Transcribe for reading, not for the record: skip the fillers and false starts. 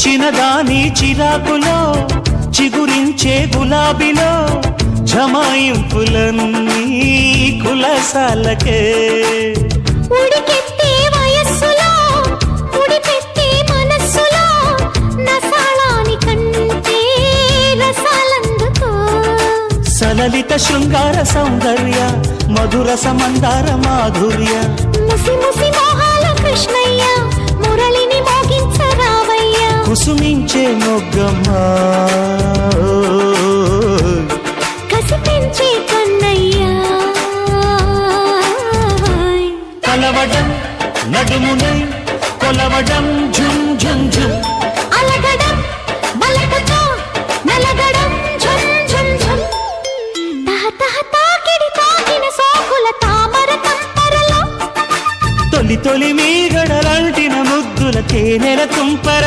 చిన్నదాని చిరాకులో చిగురించే గులాబీలో జమాయింపులన్నీ కులసాలకే ఉడికెత్తే వయస్సులో ఉడిపెట్టే మనస్సులో నసాళాని కంటే రసాలందుకో సలలిత శృంగార సౌందర్య మధుర సమందార మాధుర్య ముసి ముసి మోహాల కృష్ణయ్య మురళిని మోగించరావయ్య కుసుమించే మొగ్గమ్మా కసి పెంచే కన్నయ్య కలవడం నడుమునై కొలవడం ఝుమ్ ఝుమ్ ఝుమ్